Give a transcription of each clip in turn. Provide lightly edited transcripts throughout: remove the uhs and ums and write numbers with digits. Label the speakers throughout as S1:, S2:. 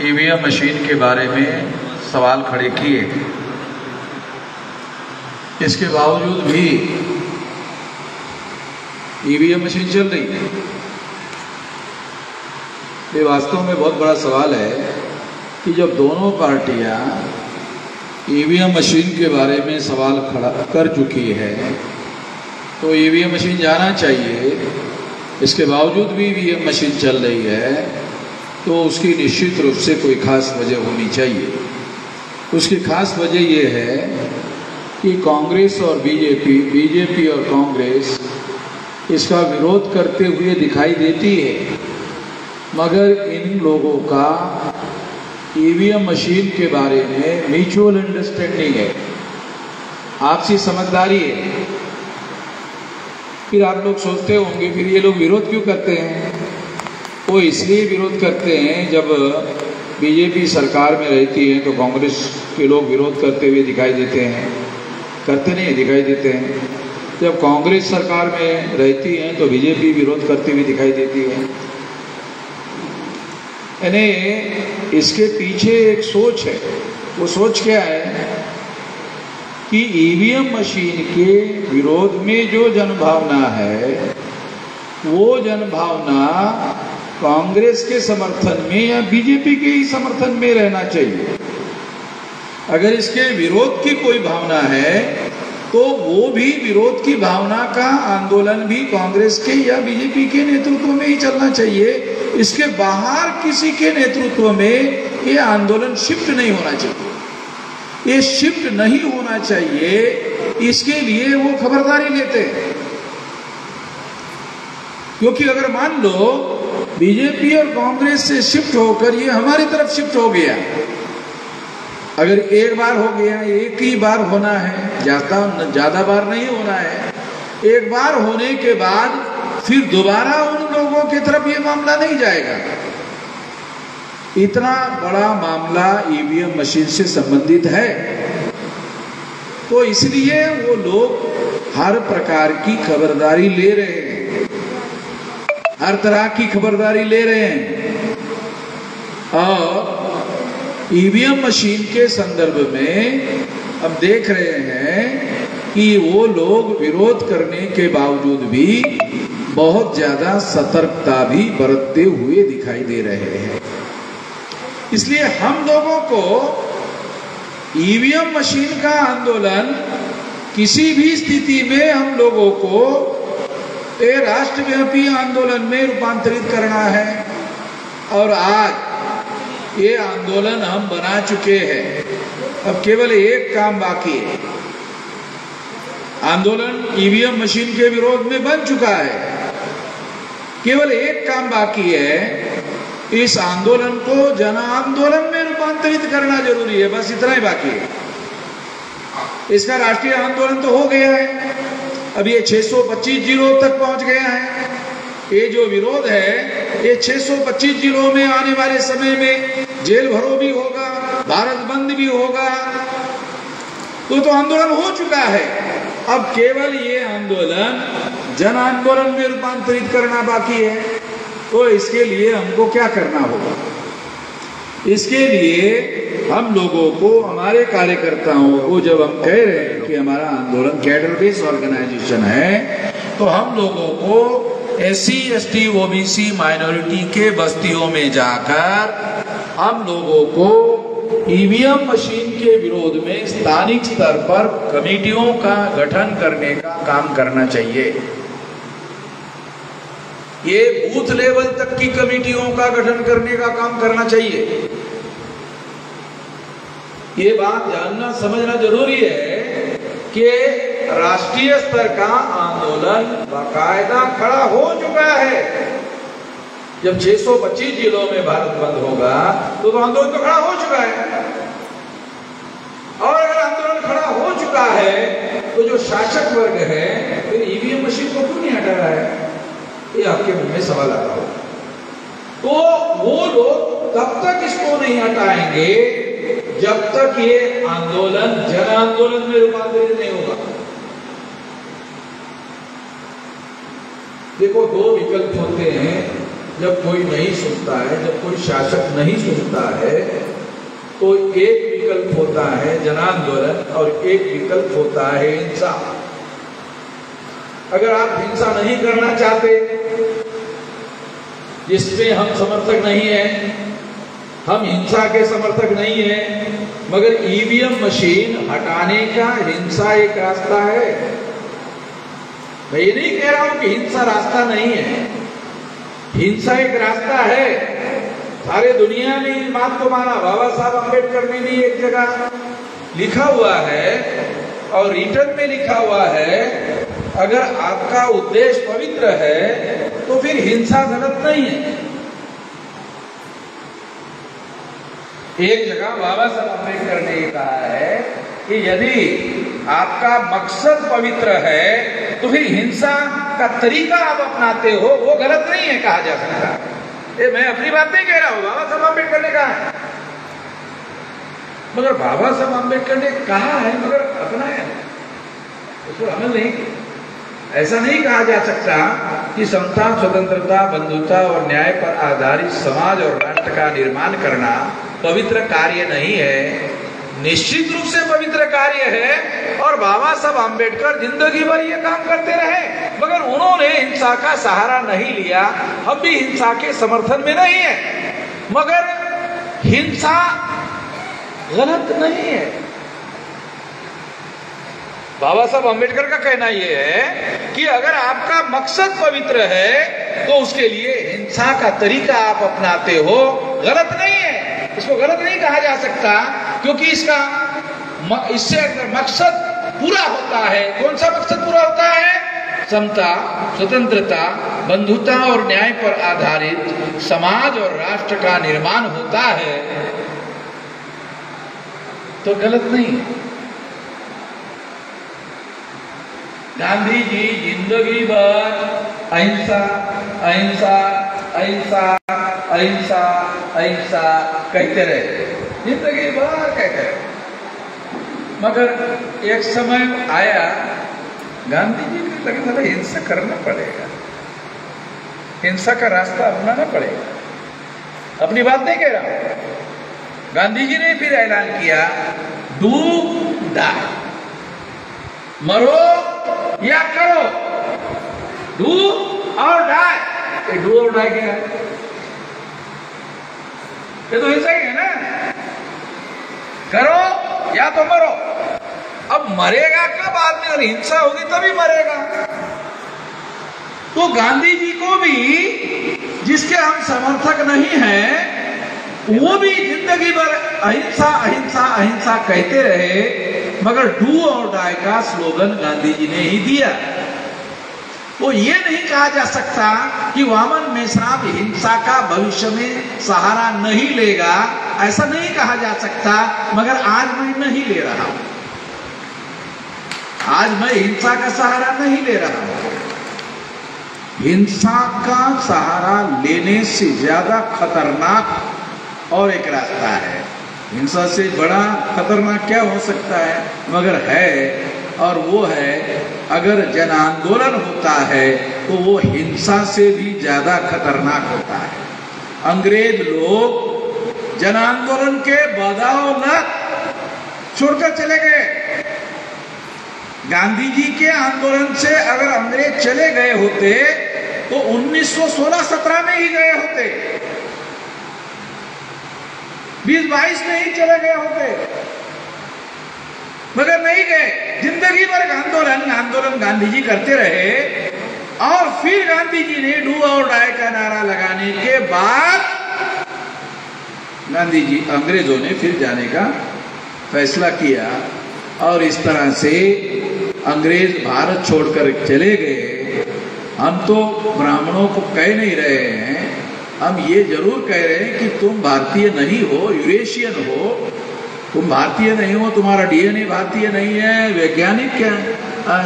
S1: EVM machine के बारे में सवाल खड़े किए। इसके बावजूद भी ईवीएम मशीन चल रही है। ये वास्तव में बहुत बड़ा सवाल है कि जब दोनों पार्टियां ईवीएम मशीन के बारे में सवाल खड़ा कर चुकी है तो ईवीएम मशीन जाना चाहिए। इसके बावजूद भी ईवीएम मशीन चल रही है तो उसकी निश्चित रूप से कोई खास वजह होनी चाहिए। उसकी खास वजह ये है कि कांग्रेस और बीजेपी और कांग्रेस इसका विरोध करते हुए दिखाई देती है, मगर इन लोगों का ईवीएम मशीन के बारे में म्यूचुअल अंडरस्टैंडिंग है, आपसी समझदारी है। फिर आप लोग सोचते होंगे फिर ये लोग विरोध क्यों करते हैं? वो इसलिए विरोध करते हैं, जब बीजेपी सरकार में रहती है तो कांग्रेस के लोग विरोध करते हुए दिखाई देते हैं, करते नहीं दिखाई देते हैं। जब कांग्रेस सरकार में रहती है तो बीजेपी विरोध करती हुई दिखाई देती है। यानी इसके पीछे एक सोच है। वो सोच क्या है कि ईवीएम मशीन के विरोध में जो जनभावना है वो जनभावना कांग्रेस के समर्थन में या बीजेपी के ही समर्थन में रहना चाहिए। अगर इसके विरोध की कोई भावना है तो वो भी विरोध की भावना का आंदोलन भी कांग्रेस के या बीजेपी के नेतृत्व में ही चलना चाहिए। इसके बाहर किसी के नेतृत्व में ये आंदोलन शिफ्ट नहीं होना चाहिए। ये शिफ्ट नहीं होना चाहिए, इसके लिए वो खबरदारी लेते हैं। क्योंकि अगर मान लो बीजेपी और कांग्रेस से शिफ्ट होकर ये हमारी तरफ शिफ्ट हो गया, अगर एक बार हो गया, एक ही बार होना है, ज्यादा बार नहीं होना है, एक बार होने के बाद फिर दोबारा उन लोगों की तरफ ये मामला नहीं जाएगा। इतना बड़ा मामला ईवीएम मशीन से संबंधित है तो इसलिए वो लोग हर प्रकार की खबरदारी ले रहे हैं, हर तरह की खबरदारी ले रहे हैं। और ईवीएम मशीन के संदर्भ में हम देख रहे हैं कि वो लोग विरोध करने के बावजूद भी बहुत ज्यादा सतर्कता भी बरतते हुए दिखाई दे रहे हैं। इसलिए हम लोगों को ईवीएम मशीन का आंदोलन किसी भी स्थिति में हम लोगों को एक राष्ट्रव्यापी आंदोलन में रूपांतरित करना है। और आज ये आंदोलन हम बना चुके हैं, अब केवल एक काम बाकी है। आंदोलन ईवीएम मशीन के विरोध में बन चुका है, केवल एक काम बाकी है, इस आंदोलन को जन आंदोलन में रूपांतरित करना जरूरी है। बस इतना ही बाकी है। इसका राष्ट्रीय आंदोलन तो हो गया है, अब ये 625 जिलों तक पहुंच गया है। ये जो विरोध है ये 625 जिलों में आने वाले समय में जेल भरो भी होगा, भारत बंद भी होगा, तो आंदोलन हो चुका है। अब केवल ये आंदोलन जन आंदोलन में रूपांतरित करना बाकी है। तो इसके लिए हमको क्या करना होगा? इसके लिए हम लोगों को, हमारे कार्यकर्ताओं को, जब हम कह रहे हैं कि हमारा आंदोलन कैडर बेस्ड ऑर्गेनाइजेशन है, तो हम लोगों को SC, ST, OBC माइनॉरिटी के बस्तियों में जाकर हम लोगों को ईवीएम मशीन के विरोध में स्थानिक स्तर पर कमेटियों का गठन करने का काम करना चाहिए। ये बूथ लेवल तक की कमेटियों का गठन करने का काम करना चाहिए। ये बात जानना समझना जरूरी है कि राष्ट्रीय स्तर का आंदोलन बाकायदा खड़ा हो चुका है। जब 625 जिलों में भारत बंद होगा तो आंदोलन तो खड़ा हो चुका है। और अगर आंदोलन खड़ा हो चुका है तो जो शासक वर्ग है फिर ईवीएम मशीन को क्यों नहीं हटा रहा है? ये आपके मन में सवाल आ रहा हो। तो वो लोग तब तक इसको नहीं हटाएंगे जब तक ये आंदोलन जन आंदोलन में रूपांतरित नहीं होगा। देखो, दो विकल्प होते हैं जब कोई नहीं सुनता है, जब कोई शासक नहीं सुनता है, तो एक विकल्प होता है जनांदोलन और एक विकल्प होता है हिंसा। अगर आप हिंसा नहीं करना चाहते, जिसमें हम समर्थक नहीं है, हम हिंसा के समर्थक नहीं है, मगर ईवीएम मशीन हटाने का हिंसा एक रास्ता है। मैं ये नहीं कह रहा हूं कि हिंसा रास्ता नहीं है, हिंसा एक रास्ता है। सारे दुनिया ने इस बात को माना। बाबा साहब अम्बेडकर ने भी एक जगह लिखा हुआ है और रिटर्न में लिखा हुआ है, अगर आपका उद्देश्य पवित्र है तो फिर हिंसा गलत नहीं है। एक जगह बाबा साहब अम्बेडकर ने कहा है कि यदि आपका मकसद पवित्र है तो फिर हिंसा का तरीका आप अपनाते हो वो गलत नहीं है, कहा जा सकता है। ये मैं अपनी बात नहीं कह रहा हूं, बाबा साहब अम्बेडकर ने कहा है। मगर बाबा साहब अम्बेडकर ने कहा है मगर अपनाया उसको अमल नहीं किया। ऐसा नहीं कहा जा सकता कि समता, स्वतंत्रता, बंधुता और न्याय पर आधारित समाज और राष्ट्र का निर्माण करना पवित्र कार्य नहीं है। निश्चित रूप से पवित्र कार्य है और बाबा साहब अम्बेडकर जिंदगी भर ये काम करते रहे, मगर उन्होंने हिंसा का सहारा नहीं लिया। हम भी हिंसा के समर्थन में नहीं है, मगर हिंसा गलत नहीं है। बाबा साहब अम्बेडकर का कहना यह है कि अगर आपका मकसद पवित्र है तो उसके लिए हिंसा का तरीका आप अपनाते हो, गलत नहीं है। इसको गलत नहीं कहा जा सकता, क्योंकि इससे अगर मकसद पूरा होता है। कौन सा मकसद पूरा होता है? समता, स्वतंत्रता, बंधुता और न्याय पर आधारित समाज और राष्ट्र का निर्माण होता है, तो गलत नहीं है। गांधी जी जिंदगी भर अहिंसा अहिंसा अहिंसा अहिंसा अहिंसा कहते रहे, जिंदगी भर कहते रहे। मगर एक समय आया गांधी जी को लगा था हिंसा करना पड़ेगा, हिंसा का रास्ता अपनाना पड़ेगा। अपनी बात नहीं कह रहा। गांधी जी ने फिर ऐलान किया, डू डाई, मरो या करो, डू और डाई। डू और डाई क्या है? ये तो हिंसा ही है ना। करो या तो मरो। अब मरेगा कब आदमी? और हिंसा होगी तभी मरेगा। तो गांधी जी को भी, जिसके हम समर्थक नहीं हैं, वो भी जिंदगी भर अहिंसा अहिंसा अहिंसा कहते रहे, मगर डू और डाई का स्लोगन गांधी जी ने ही दिया। तो ये नहीं कहा जा सकता कि वामन मेश्राम हिंसा का भविष्य में सहारा नहीं लेगा, ऐसा नहीं कहा जा सकता। मगर आज मैं नहीं ले रहा हूं, आज मैं हिंसा का सहारा नहीं ले रहा हूं। हिंसा का सहारा लेने से ज्यादा खतरनाक और एक रास्ता है। हिंसा से बड़ा खतरनाक क्या हो सकता है? मगर है, और वो है अगर जन आंदोलन होता है तो वो हिंसा से भी ज्यादा खतरनाक होता है। अंग्रेज लोग जन आंदोलन के बदौलत छोड़कर चले गए। गांधी जी के आंदोलन से अगर अंग्रेज चले गए होते तो 1916-17 में ही गए होते, 20-22 में ही चले गए होते, मगर नहीं गए। जिंदगी भर आंदोलन गांधी जी करते रहे। और फिर गांधी जी ने डू और डाई का नारा लगाने के बाद गांधी जी, अंग्रेजों ने फिर जाने का फैसला किया और इस तरह से अंग्रेज भारत छोड़कर चले गए। हम तो ब्राह्मणों को कह नहीं रहे हैं, हम ये जरूर कह रहे हैं कि तुम भारतीय नहीं हो, यूरेशियन हो। तुम भारतीय नहीं हो, तुम्हारा डीएनए भारतीय नहीं है, वैज्ञानिक के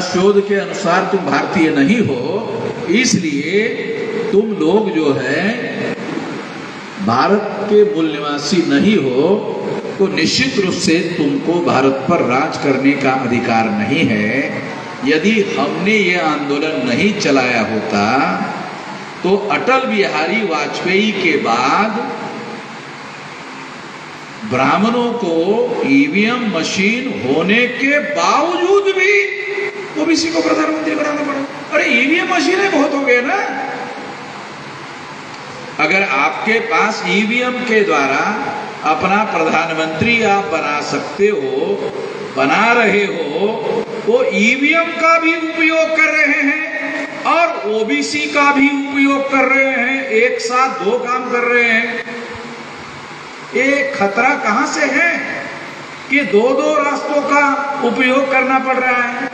S1: शोध के अनुसार तुम भारतीय नहीं हो। इसलिए तुम लोग जो है भारत के मूल निवासी नहीं हो, तो निश्चित रूप से तुमको भारत पर राज करने का अधिकार नहीं है। यदि हमने ये आंदोलन नहीं चलाया होता तो अटल बिहारी वाजपेयी के बाद ब्राह्मणों को ईवीएम मशीन होने के बावजूद भी ओबीसी को प्रधानमंत्री बनाना पड़ा। अरे ईवीएम मशीनें बहुत हो गए ना। अगर आपके पास ईवीएम के द्वारा अपना प्रधानमंत्री आप बना सकते हो, बना रहे हो, वो ईवीएम का भी उपयोग कर रहे हैं और ओबीसी का भी उपयोग कर रहे हैं, एक साथ दो काम कर रहे हैं। ये खतरा कहां से है कि दो दो रास्तों का उपयोग करना पड़ रहा है।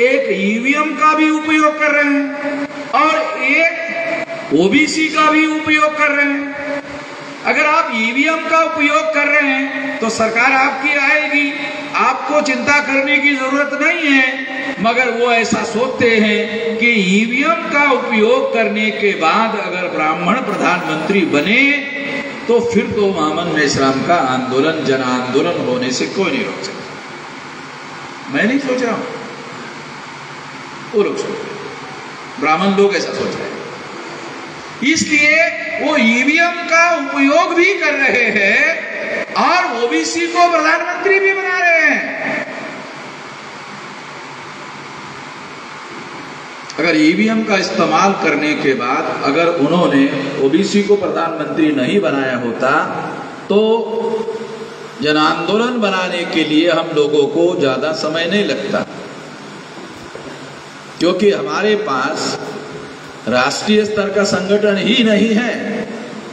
S1: एक ईवीएम का भी उपयोग कर रहे हैं और एक ओबीसी का भी उपयोग कर रहे हैं। अगर आप ईवीएम का उपयोग कर रहे हैं तो सरकार आपकी आएगी, आपको चिंता करने की जरूरत नहीं है। मगर वो ऐसा सोचते हैं कि ईवीएम का उपयोग करने के बाद अगर ब्राह्मण प्रधानमंत्री बने तो फिर तो मामन मेश्राम का आंदोलन जन आंदोलन होने से कोई नहीं रोक सकता। मैं नहीं सोच रहा हूं, वो लोग सोच रहे, ब्राह्मण लोग ऐसा सोच रहे हैं। इसलिए वो ईवीएम का उपयोग भी कर रहे हैं और ओबीसी को प्रधानमंत्री भी बना रहे हैं। अगर ईवीएम का इस्तेमाल करने के बाद अगर उन्होंने ओबीसी को प्रधानमंत्री नहीं बनाया होता तो जन आंदोलन बनाने के लिए हम लोगों को ज्यादा समय नहीं लगता, क्योंकि हमारे पास राष्ट्रीय स्तर का संगठन ही नहीं है,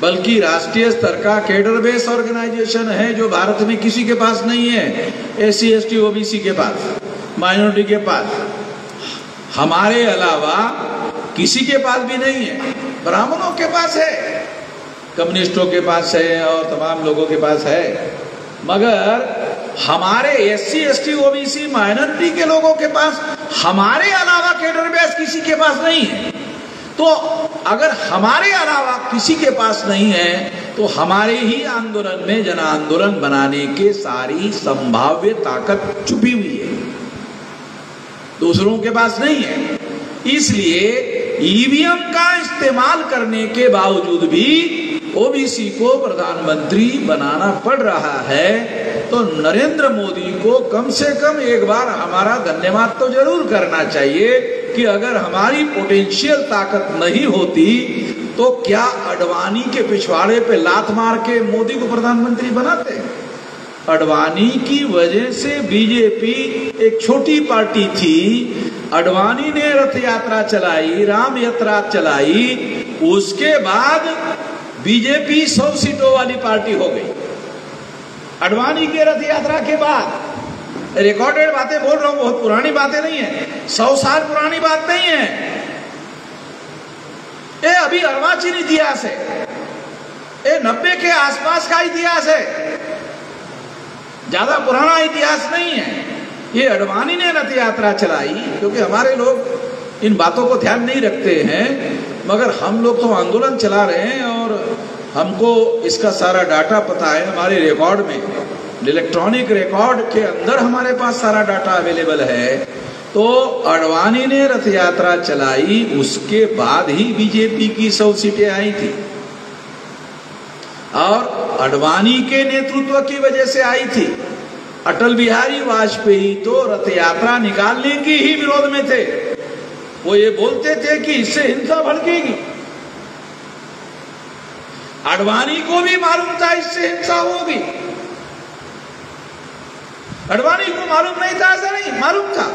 S1: बल्कि राष्ट्रीय स्तर का कैडर बेस ऑर्गेनाइजेशन है जो भारत में किसी के पास नहीं है। एससी एसटी ओबीसी के पास, माइनॉरिटी के पास, हमारे अलावा किसी के पास भी नहीं है। ब्राह्मणों के पास है, कम्युनिस्टों के पास है और तमाम लोगों के पास है, मगर हमारे एससी एसटी ओबीसी माइनॉरिटी के लोगों के पास हमारे अलावा कैडर बेस किसी के पास नहीं है। तो अगर हमारे अलावा किसी के पास नहीं है तो हमारे ही आंदोलन में जन आंदोलन बनाने के सारी संभाव्य ताकत छुपी हुई है, दूसरों के पास नहीं है। इसलिए ईवीएम का इस्तेमाल करने के बावजूद भी ओबीसी को प्रधानमंत्री बनाना पड़ रहा है। तो नरेंद्र मोदी को कम से कम एक बार हमारा धन्यवाद तो जरूर करना चाहिए कि अगर हमारी पोटेंशियल ताकत नहीं होती तो क्या अडवाणी के पिछवाड़े पे लात मार के मोदी को प्रधानमंत्री बनाते? अडवाणी की वजह से बीजेपी एक छोटी पार्टी थी, अडवाणी ने रथ यात्रा चलाई, राम यात्रा चलाई, उसके बाद बीजेपी 100 सीटों वाली पार्टी हो गई। अडवाणी के रथ यात्रा के बाद रिकॉर्डेड बातें बोल रहा हूं, बहुत पुरानी बातें नहीं है, 100 साल पुरानी बात नहीं है, ये अभी अर्वाचीन इतिहास है, ये 90 के आसपास का इतिहास है, ज्यादा पुराना इतिहास नहीं है। ये अडवाणी ने रथ यात्रा चलाई, क्योंकि हमारे लोग इन बातों को ध्यान नहीं रखते हैं, मगर हम लोग तो आंदोलन चला रहे हैं और हमको इसका सारा डाटा पता है। हमारे रिकॉर्ड में, इलेक्ट्रॉनिक रिकॉर्ड के अंदर हमारे पास सारा डाटा अवेलेबल है। तो अडवाणी ने रथ यात्रा चलाई, उसके बाद ही बीजेपी की 100 सीटें आई थी और अडवाणी के नेतृत्व की वजह से आई थी। अटल बिहारी वाजपेयी तो रथ यात्रा निकालने की ही विरोध में थे, वो ये बोलते थे कि इससे हिंसा भड़केगी। अडवाणी को भी मालूम था इससे हिंसा होगी, अडवाणी को मालूम नहीं था, ऐसा नहीं, मालूम था,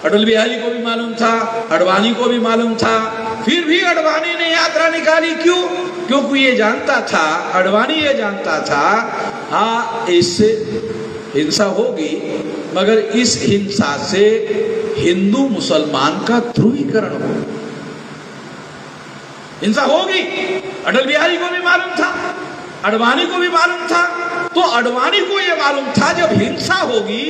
S1: अटल बिहारी को भी मालूम था, अडवाणी को भी मालूम था, फिर भी अडवाणी ने यात्रा निकाली। क्यों? क्योंकि ये जानता था, अडवाणी ये जानता था, हाँ इससे हिंसा होगी, मगर इस हिंसा से हिंदू मुसलमान का ध्रुवीकरण होगा, हिंसा होगी। अटल बिहारी को भी मालूम था, अडवाणी को भी मालूम था। तो अडवाणी को यह मालूम था जब हिंसा होगी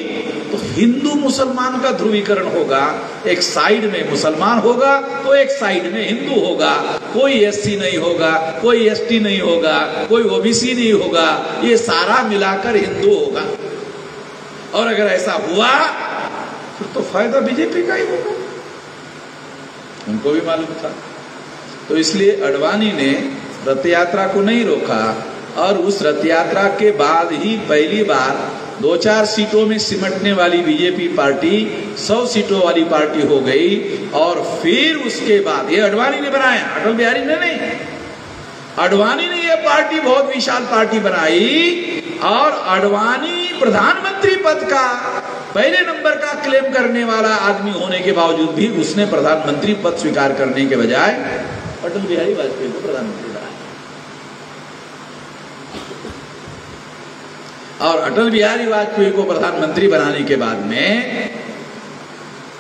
S1: तो हिंदू मुसलमान का ध्रुवीकरण होगा, एक साइड में मुसलमान होगा तो एक साइड में हिंदू होगा, कोई एससी नहीं होगा, कोई एसटी नहीं होगा, कोई ओबीसी नहीं होगा, ये सारा मिलाकर हिंदू होगा। और अगर ऐसा हुआ फिर तो फायदा बीजेपी का ही होगा, उनको भी मालूम था। तो इसलिए आडवाणी ने रथ यात्रा को नहीं रोका और उस रथ यात्रा के बाद ही पहली बार 2-4 सीटों में सिमटने वाली बीजेपी पार्टी 100 सीटों वाली पार्टी हो गई। और फिर उसके बाद ये आडवाणी ने बनाया, अटल बिहारी ने नहीं, आडवाणी ने ये पार्टी बहुत विशाल पार्टी बनाई और आडवाणी प्रधानमंत्री पद का पहले नंबर का क्लेम करने वाला आदमी होने के बावजूद भी उसने प्रधानमंत्री पद स्वीकार करने के बजाय अटल बिहारी वाजपेयी को प्रधानमंत्री बनाया। और अटल बिहारी वाजपेयी को प्रधानमंत्री बनाने के बाद में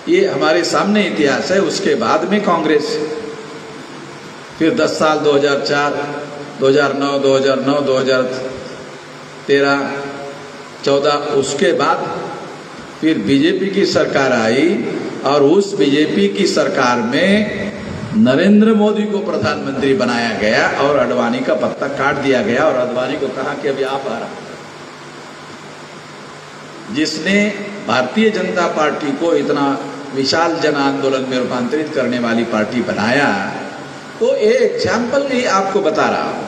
S1: ये हमारे सामने इतिहास है। उसके बाद में कांग्रेस फिर 10 साल 2004, 2009, 2009, 2013, 14 उसके बाद फिर बीजेपी की सरकार आई और उस बीजेपी की सरकार में नरेंद्र मोदी को प्रधानमंत्री बनाया गया और आडवाणी का पत्ता काट दिया गया और आडवाणी को कहा कि अभी आप आ रहा। जिसने भारतीय जनता पार्टी को इतना विशाल जन आंदोलन में रूपांतरित करने वाली पार्टी बनाया, तो एक एग्जाम्पल ही आपको बता रहा हूं।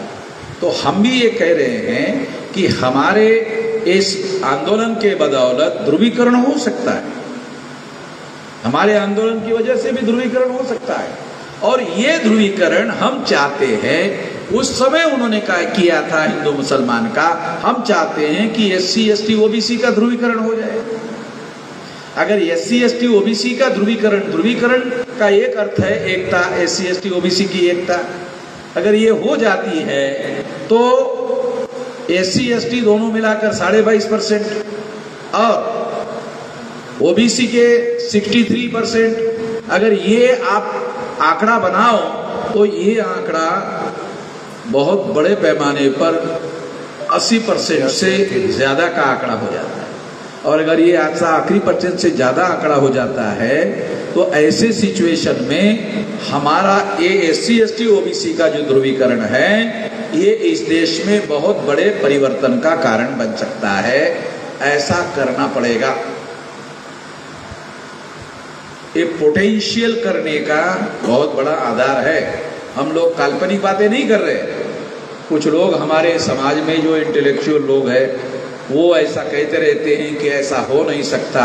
S1: तो हम भी ये कह रहे हैं कि हमारे इस आंदोलन के बदौलत ध्रुवीकरण हो सकता है, हमारे आंदोलन की वजह से भी ध्रुवीकरण हो सकता है। और ये ध्रुवीकरण हम चाहते हैं, उस समय उन्होंने किया था हिंदू मुसलमान का, हम चाहते हैं कि SC ST OBC का ध्रुवीकरण हो जाए। अगर SC ST OBC का ध्रुवीकरण का एक अर्थ है एकता, SC ST OBC की एकता, अगर ये हो जाती है तो SC ST दोनों मिलाकर 22.5% और OBC के 63%, अगर ये आप आंकड़ा बनाओ तो ये आंकड़ा बहुत बड़े पैमाने पर 80% से ज्यादा का आंकड़ा हो जाता है। और अगर ये आखिरी % से ज्यादा आंकड़ा हो जाता है तो ऐसे सिचुएशन में हमारा ये SC ST OBC का जो ध्रुवीकरण है ये इस देश में बहुत बड़े परिवर्तन का कारण बन सकता है। ऐसा करना पड़ेगा। ये पोटेंशियल करने का बहुत बड़ा आधार है। हम लोग काल्पनिक बातें नहीं कर रहे। कुछ लोग हमारे समाज में जो इंटेलेक्चुअल लोग हैं वो ऐसा कहते रहते हैं कि ऐसा हो नहीं सकता।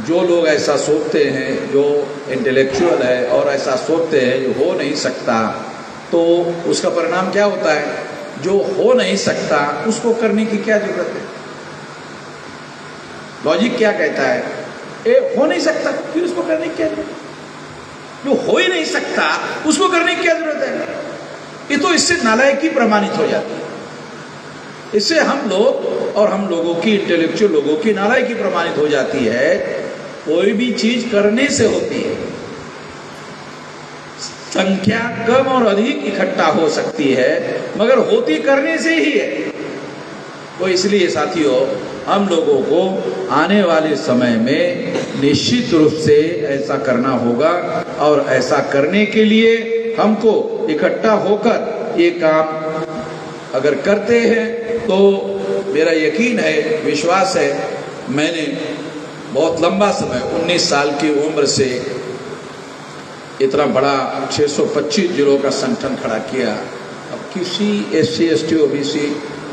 S1: जो लोग ऐसा सोचते हैं, जो इंटेलेक्चुअल है और ऐसा सोचते हैं जो हो नहीं सकता, तो उसका परिणाम क्या होता है? जो हो नहीं सकता उसको करने की क्या जरूरत है? लॉजिक क्या कहता है? हो नहीं सकता, फिर उसको करने की क्या जरूरत है? जो हो ही नहीं सकता उसको करने की क्या जरूरत है? ये तो इससे नालायकी प्रमाणित हो जाती है। इससे हम लोग और हम लोगों की, इंटेलेक्चुअल लोगों की नालायकी प्रमाणित हो जाती है। कोई भी चीज करने से होती है। संख्या कम और अधिक इकट्ठा हो सकती है मगर होती करने से ही है। तो इसलिए साथियों, हम लोगों को आने वाले समय में निश्चित रूप से ऐसा करना होगा और ऐसा करने के लिए हमको इकट्ठा होकर ये काम अगर करते हैं तो मेरा यकीन है, विश्वास है, मैंने बहुत लंबा समय 19 साल की उम्र से इतना बड़ा 625 जिलों का संगठन खड़ा किया। अब किसी SC ST OBC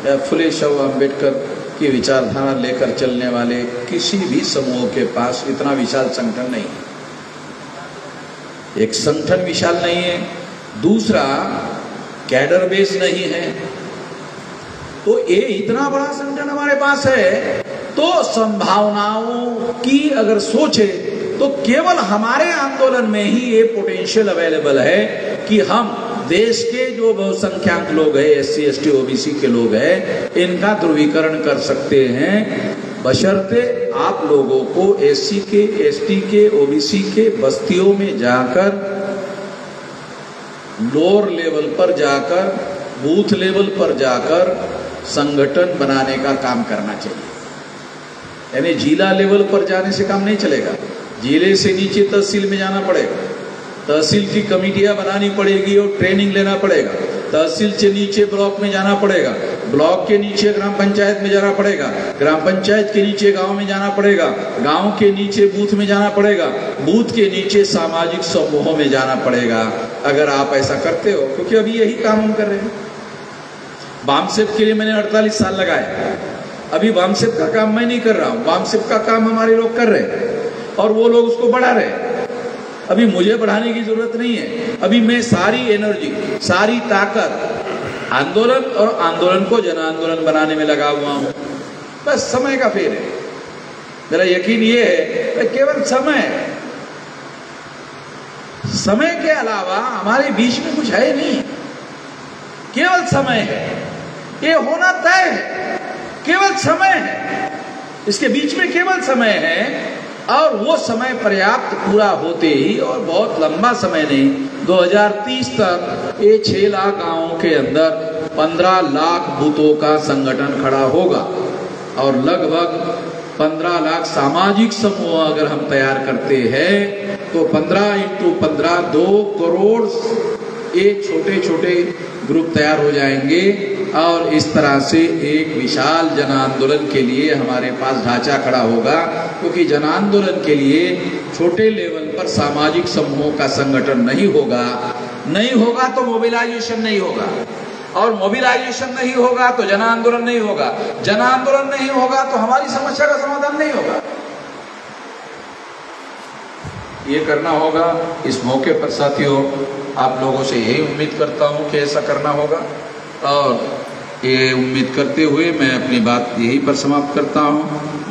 S1: या फुले शाह अम्बेडकर की विचारधारा लेकर चलने वाले किसी भी समूह के पास इतना विशाल संगठन नहीं है। एक संगठन विशाल नहीं है, दूसरा कैडर बेस नहीं है। तो ये इतना बड़ा संगठन हमारे पास है तो संभावनाओं की अगर सोचे तो केवल हमारे आंदोलन में ही ये पोटेंशियल अवेलेबल है कि हम देश के जो बहुसंख्यक लोग हैं, SC ST OBC के लोग हैं, इनका ध्रुवीकरण कर सकते हैं, बशर्ते आप लोगों को SC के, ST के, OBC के बस्तियों में जाकर, लोअर लेवल पर जाकर, बूथ लेवल पर जाकर संगठन बनाने का काम करना चाहिए। यानी जिला लेवल पर जाने से काम नहीं चलेगा। जिले से नीचे तहसील में जाना पड़ेगा, तहसील की कमेटियां बनानी पड़ेगी और ट्रेनिंग लेना पड़ेगा। तहसील से नीचे ब्लॉक में जाना पड़ेगा, ब्लॉक के नीचे ग्राम पंचायत में जाना पड़ेगा, ग्राम पंचायत के नीचे गांव में जाना पड़ेगा, गांव के नीचे बूथ में जाना पड़ेगा, बूथ के नीचे सामाजिक समूहों में जाना पड़ेगा। अगर आप ऐसा करते हो, क्योंकि अभी यही काम हम कर रहे हैं। बामसेप के लिए मैंने 48 साल लगाए। अभी बामसेप का काम मैं नहीं कर रहा हूं, बामसेप का काम हमारे लोग कर रहे हैं और वो लोग उसको बढ़ा रहे हैं। अभी मुझे बढ़ाने की जरूरत नहीं है। अभी मैं सारी एनर्जी, सारी ताकत आंदोलन और आंदोलन को जन आंदोलन बनाने में लगा हुआ हूं। बस समय का फेर है। मेरा यकीन ये है केवल समय के अलावा हमारे बीच में कुछ है नहीं, केवल समय है। ये होना तय है, केवल समय है। इसके बीच में केवल समय है और वो समय पर्याप्त पूरा होते ही, और बहुत लंबा समय नहीं, 2030 तक ये 6 लाख गांवों के अंदर 15 लाख बूथों का संगठन खड़ा होगा और लगभग 15 लाख सामाजिक समूह अगर हम तैयार करते हैं तो 15 × 15 2 करोड़ ये छोटे छोटे ग्रुप तैयार हो जाएंगे और इस तरह से एक विशाल जन आंदोलन के लिए हमारे पास ढांचा खड़ा होगा। क्योंकि जन आंदोलन के लिए छोटे लेवल पर सामाजिक समूहों का संगठन नहीं होगा तो मोबिलाइजेशन नहीं होगा, और मोबिलाइजेशन नहीं होगा तो जन आंदोलन नहीं होगा, जन आंदोलन नहीं होगा तो हमारी समस्या का समाधान नहीं होगा। ये करना होगा। इस मौके पर साथियों आप लोगों से यही उम्मीद करता हूं कि ऐसा करना होगा, और ये उम्मीद करते हुए मैं अपनी बात यहीं पर समाप्त करता हूं।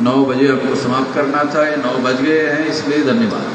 S1: 9 बजे हमको समाप्त करना था, 9 बज गए हैं, इसलिए धन्यवाद।